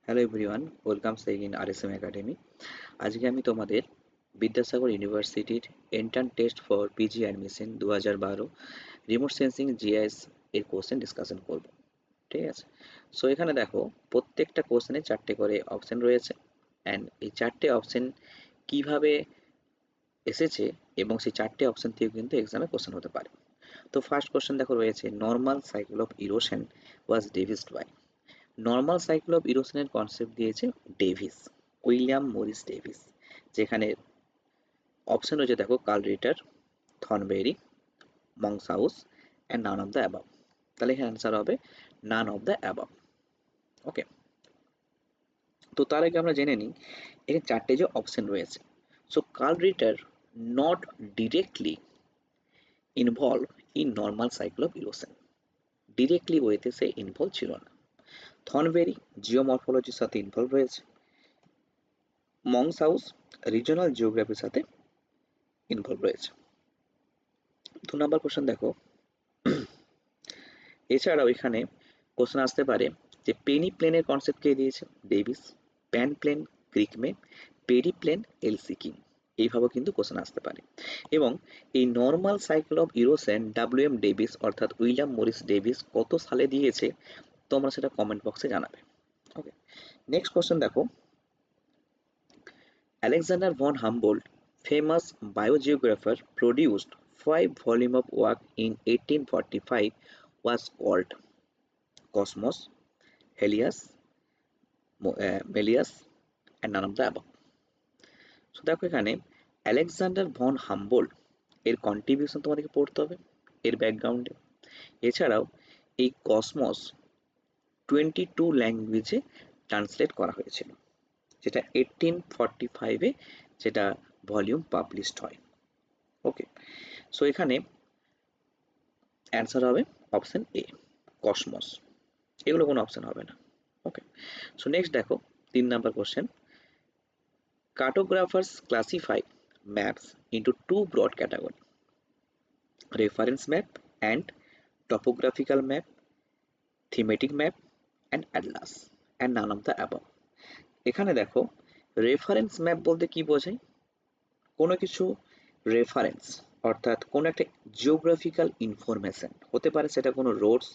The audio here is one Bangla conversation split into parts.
Hello everyone, welcome saying in RSM academy. আজকে আমি তোমাদের বিদ্যাসাগর ইউনিভার্সিটির entrance test for PG admission 2012 remote sensing GIS এর কোশ্চেন ডিসকাশন করব। ঠিক আছে, সো এখানে দেখো প্রত্যেকটা কোশ্চেনে 4টে করে অপশন রয়েছে অ্যান্ড এই 4টে অপশন কিভাবে এসেছে এবং সেই 4টে অপশন থেকে কিন্তু এক্সামে কোশ্চেন হতে পারে। তো ফার্স্ট কোশ্চেন দেখো রয়েছে, normal cycle of erosion was devised by. Normal cycle of ইরোশনের কনসেপ্ট দিয়েছে ডেভিস, উইলিয়াম মরিস ডেভিস। যেখানে অপশন রয়েছে দেখো, কার্ল রিটার, থর্নবেরি, মংসাউস and none of the above. তাহলে এখানে অ্যান্সার হবে none of the above. Okay, তো তার আগে আমরা জেনে নিই এখানে 4টে যে অপশন রয়েছে। So Karl Ritter not directly involve in normal cycle of erosion, directly ওয়েতে সে ইনভলভ ছিল না। থর্নবেরি জিওমরফোলজির সাথে ইনভলভ রয়েছে। মংসাউস রিজনাল জিওগ্রাফির সাথে ইনভলভ রয়েছে। 2 নম্বর কোশ্চেন দেখো, এছাড়াও এখানে কোশ্চেন আসতে পারে যে পেনি প্লেনের কনসেপ্ট কে দিয়েছে, Davis. Panplain Crickmay, pediplain L C King. এইভাবেও কিন্তু কোশ্চেন আসতে পারে। এবং এই normal cycle of erosion W M Davis অর্থাৎ উইলিয়াম মরিস ডেভিস কত সালে দিয়েছে তোমরা সেটা কমেন্ট বক্সে জানাবে। ওকে, নেক্সট কোশ্চেন দেখো, Alexander von Humboldt, famous biogeographer, produced 5 volumes of work in 1845 was called Cosmos, Helios, Malleus and none of the above. So দেখো এখানে আলেকজান্ডার ভন হাম্বোল্ড এর কন্ট্রিবিউশন তোমাদেরকে পড়তে হবে এর ব্যাকগ্রাউন্ডে। এছাড়াও এই কসমস 22 ল্যাঙ্গুয়েজে ট্রান্সলেট করা হয়েছিল, যেটা 1845-এ যেটা ভলিউম পাবলিশড হয়। ওকে, সো এখানে অ্যান্সার হবে অপশন এ, কসমস। এগুলো কোনো অপশন হবে না। ওকে, সো নেক্সট দেখো 3 number question, cartographers classify maps into 2 broad category, reference map and topographical map, thematic map and atlas and none of the above. এখানে দেখো রেফারেন্স ম্যাপ বলতে কি বোঝায়, কোনো কিছু রেফারেন্স অর্থাৎ কোনো একটা জিওগ্রাফিক্যাল ইনফরমেশন হতে পারে, সেটা কোনো roads,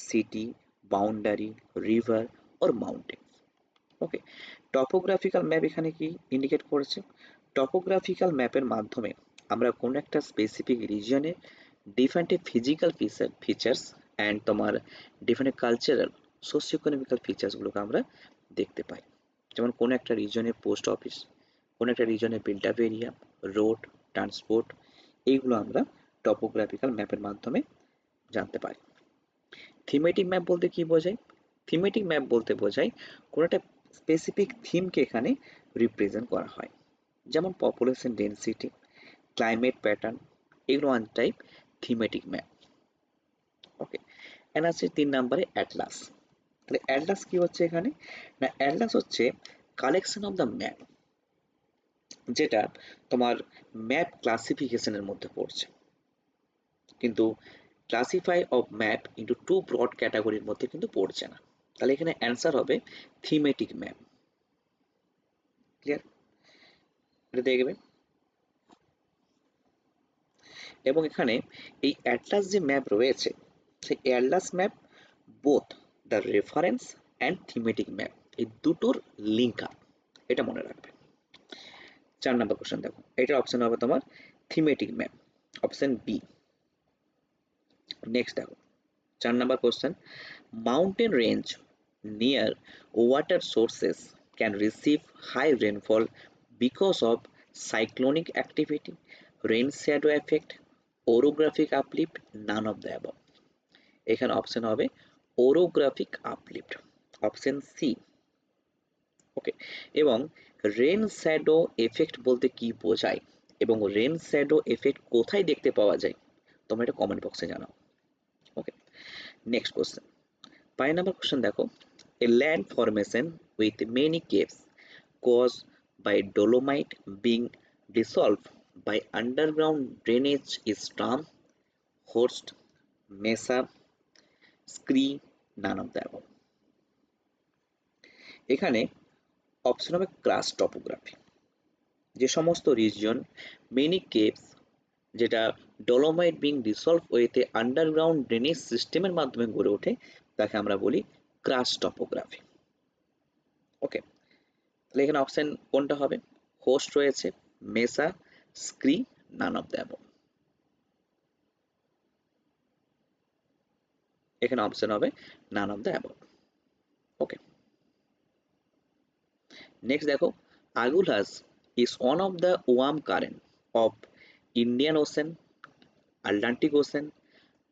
city, boundary, river or mountain. Okay, topographical map এখানে কি ইন্ডিকেট করেছে, টপোগ্রাফিক্যাল ম্যাপের মাধ্যমে আমরা কোনো একটা স্পেসিফিক রিজিয়নে ডিফারেন্ট ফিজিক্যাল ফিচার্স অ্যান্ড তোমার ডিফারেন্ট কালচারাল সোশিও ইকোনমিক্যাল ফিচার্সগুলোকে আমরা দেখতে পাই। যেমন কোনো একটা রিজনের পোস্ট অফিস, কোনো একটা রিজনের built up area, road, transport, এইগুলো আমরা টপোগ্রাফিক্যাল ম্যাপের মাধ্যমে জানতে পারি। থিমেটিক ম্যাপ বলতে কি বোঝায়, থিমেটিক ম্যাপ বলতে বোঝায় কোনো একটা স্পেসিফিক থিমকে এখানে রিপ্রেজেন্ট করা হয়, যেমন পপুলেশন ডেন্সিটি, ক্লাইমেট প্যাটার্ন, এগুলো one type thematic map. Okay, and আছে 3 নম্বরে অ্যাটলাস। তাহলে অ্যাটলাস কি হচ্ছে এখানে, না অ্যাটলাস হচ্ছে কালেকশন অফ দ্য ম্যাপ, যেটা তোমার ম্যাপ ক্লাসিফিকেশনের মধ্যে পড়ছে, কিন্তু classify of map into 2 broad ক্যাটাগরির মধ্যে কিন্তু পড়ছে না। তাহলে এখানে অ্যান্সার হবে থিমেটিক ম্যাপ। ক্লিয়ার, এটা দেখবে। এবং এখানে এই অ্যাটলাস যে ম্যাপ রয়েছে, সেই Atlas map both the reference and thematic map, এই দুটোর লিঙ্ক আপ, এটা মনে রাখবে। 4 নম্বর কোশ্চেন দেখো, এটার অপশন হবে তোমার thematic map, option B. Next দেখো 4 number question, mountain range near water sources can receive high rainfall because of cyclonic activity, rain shadow effect, orographic uplift, none of the above. এখানে অপশন হবে orographic uplift, option C. Okay, এবং রেন শ্যাডো এফেক্ট বলতে কি বোঝায় এবং রেন শ্যাডো এফেক্ট কোথায় দেখতে পাওয়া যায়, তোমরা এটা কমেন্ট বক্সে জানাও। ওকে, নেক্সট কোশ্চেন, 5 নম্বর কোশ্চেন দেখো, এ land formation with many caves caused by dolomite being dissolved by underground drainage is termed horst, mesa, scree, none of the above. এখানে অপশন হবে ক্রাস্ট টপোগ্রাফি, যে সমস্ত রিজিয়ন মেনি কেভস যেটা ডলোমাইট বিং ডিসলভ ওয়েতে আন্ডারগ্রাউন্ড ড্রেনেজ সিস্টেমের মাধ্যমে গড়ে ওঠে তাকে আমরা বলি ক্রাস্ট টপোগ্রাফি। ওকে, তাহলে এখানে অপশন কোনটা হবে? হোস্ট রয়েছে, mesa, scree, none of the above. এখানে অপশন হবে none of the above. Okay, next দেখো, Agulhas is one of the warm current of Indian Ocean, Atlantic Ocean,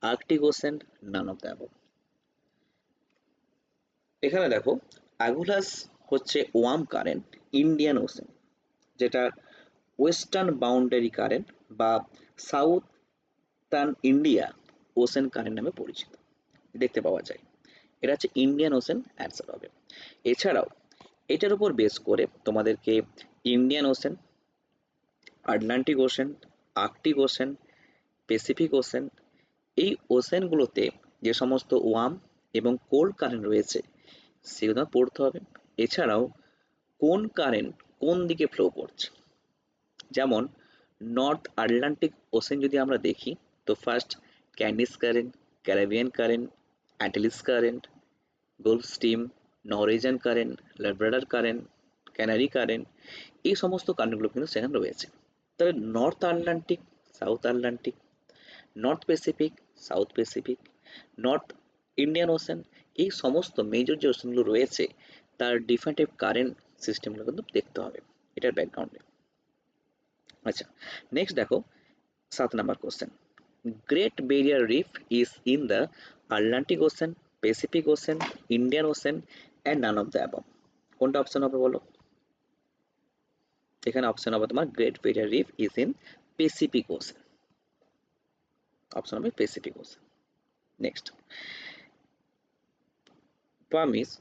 Arctic Ocean, none of the above. এখানে দেখো, আগুলাস হচ্ছে ওয়ার্ম কারেন্ট ইন্ডিয়ান ওশেন, যেটা ওয়েস্টার্ন বাউন্ডারি কারেন্ট বা সাউথার্ন ইন্ডিয়া ওশেন কারেন্ট নামে পরিচিত, দেখতে পাওয়া যায়। এটা হচ্ছে ইন্ডিয়ান ওশেন অ্যান্সার হবে। এছাড়াও এটার উপর বেস করে তোমাদেরকে Indian Ocean, Atlantic Ocean, Arctic ocean, Pacific ocean, এই ওশেনগুলোতে যে সমস্ত ওয়ার্ম এবং কোল্ড কারেন্ট রয়েছে সেগুলো পড়তে হবে। এছাড়াও কোন কারেন্ট কোন দিকে ফ্লো করছে, যেমন নর্থ আটলান্টিক ওশেন যদি আমরা দেখি তো first Candis current, Caribbean current, Antilles current, Gulf Stream, Norwegian current, Labrador current, Canary current, এই সমস্ত কারেন্টগুলো কিন্তু সেখানে রয়েছে। তবে North Atlantic, South Atlantic, North Pacific, South Pacific, North Indian Ocean, এই সমস্ত মেজর যে ওশেনগুলো রয়েছে তার ডিফারেন্ট কারেন্ট সিস্টেমগুলো কিন্তু দেখতে হবে এটার ব্যাকগ্রাউন্ডে। আচ্ছা, নেক্সট দেখো 7 number question, Great Barrier Reef is in the Atlantic Ocean, Pacific Ocean, Indian Ocean and none of the above. কোনটা অপশন হবে বলো? এখানে অপশন হবে তোমার Great Barrier Reef is in Pacific Ocean, option হবে Pacific Ocean. Next, Pumice,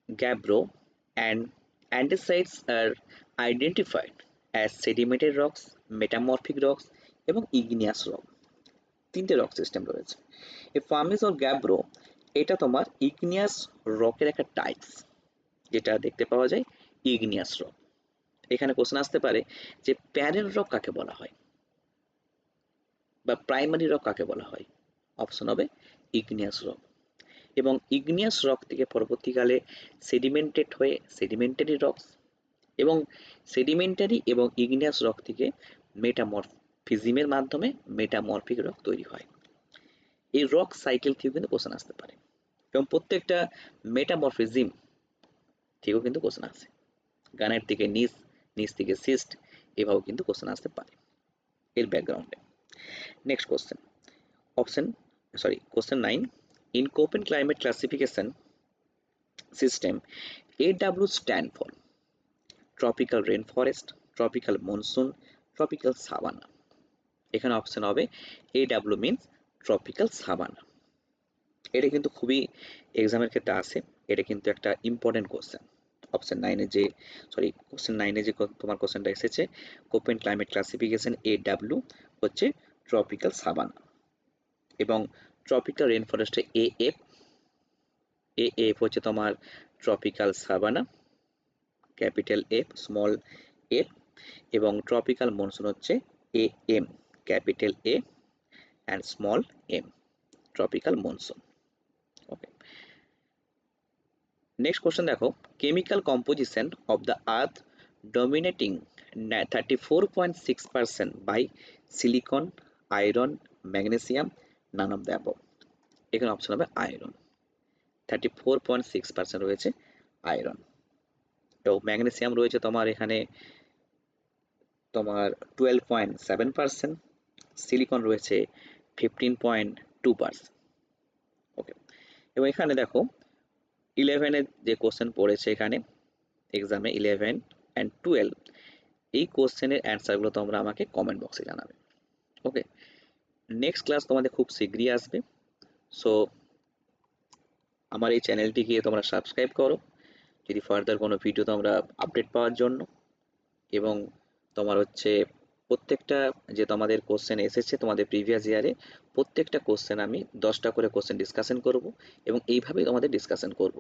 gabbro, and andesites are identified as sedimentary rocks, metamorphic rocks এবং igneous rock। তিনটে রক সিস্টেম রয়েছে। এই পামিস ও গ্যাব্রো এটা তোমার ইগনিয়াস রকের একটা টাইপস, যেটা দেখতে পাওয়া যায় ইগনিয়াস রক। এখানে কোশ্চেন আসতে পারে যে প্যারেন্ট রক কাকে বলা হয় বা প্রাইমারি রক কাকে বলা হয়? অপশন হবে ইগনিয়াস রক। এবং ইগনিয়াস রক থেকে পরবর্তীকালে সেডিমেন্টেড হয়ে সেডিমেন্টারি রকস এবং সেডিমেন্টারি এবং ইগনিয়াস রক থেকে মেটামরফিজমের মাধ্যমে মেটামরফিক রক তৈরি হয়। এই রক সাইকেল থেকেও কিন্তু কোশ্চেন আসতে পারে এবং প্রত্যেকটা মেটামরফিজম থেকেও কিন্তু কোশ্চেন আসে। গানের থেকে নিচ, নিচ থেকে সিস্ট, এভাবেও কিন্তু কোশ্চেন আসতে পারে এর ব্যাকগ্রাউন্ডে। Next question, question 9, in Köppen climate classification system, AW stand for tropical rainforest, tropical monsoon, tropical savanna। এখানে অপশন হবে AW means tropical savanna। এটা কিন্তু খুবই এক্সামের ক্ষেত্রে আসে, এটা কিন্তু একটা ইম্পর্টেন্ট কোশ্চেন। কোশ্চেন 9-এ যে তোমার কোশ্চেনটা এসেছে, কোপেন ক্লাইমেট ক্লাসিফিকেশন AW হচ্ছে ট্রপিক্যাল সাভানা এবং ট্রপিক্যাল রেন ফরেস্টে এএফ হচ্ছে তোমার tropical savanna, capital F small F, এবং ট্রপিক্যাল মনসুন হচ্ছে AM, capital A and small M, tropical monsoon. Okay, next question দেখো, chemical composition of the earth dominating 34.6% by silicon, iron, magnesium, none of the above. এখানে অপশন হবে আয়রন। 34.6% রয়েছে আয়রন। তো ম্যাগনেসিয়াম রয়েছে তোমার এখানে তোমার 12.7%, সিলিকন রয়েছে 15.2%। ওকে, এবং এখানে দেখো 11-এর যে কোশ্চেন পড়েছে এখানে এক্সামে 11 অ্যান্ড 12, এই কোশ্চেনের অ্যান্সারগুলো তোমরা আমাকে কমেন্ট বক্সে জানাবে। ওকে, নেক্সট ক্লাস তোমাদের খুব শীঘ্রই আসবে। সো আমার এই চ্যানেলটিকে তোমরা সাবস্ক্রাইব করো যদি ফার্দার কোনো ভিডিও তোমরা আপডেট পাওয়ার জন্য। এবং তোমার হচ্ছে প্রত্যেকটা যে তোমাদের কোশ্চেন এসেছে তোমাদের প্রিভিয়াস ইয়ারে, প্রত্যেকটা কোশ্চেন আমি 10টা করে কোশ্চেন ডিসকাশন করব এবং এইভাবেই তোমাদের ডিসকাশন করব।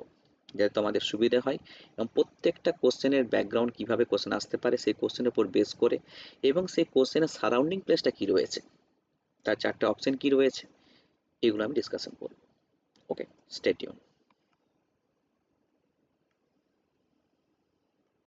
যাতে তোমাদের সুবিধা হয় এবং প্রত্যেকটা কোশ্চেনের ব্যাকগ্রাউন্ড কিভাবে কোশ্চেন আসতে পারে সেই কোশ্চেনের উপর বেস করে এবং সেই কোশ্চেনের সারাউন্ডিং প্লেসটা কি রয়েছে, তার চারটে অপশন কি রয়েছে, এগুলো আমি ডিসকাশন করব। ওকে, স্টে টিউন।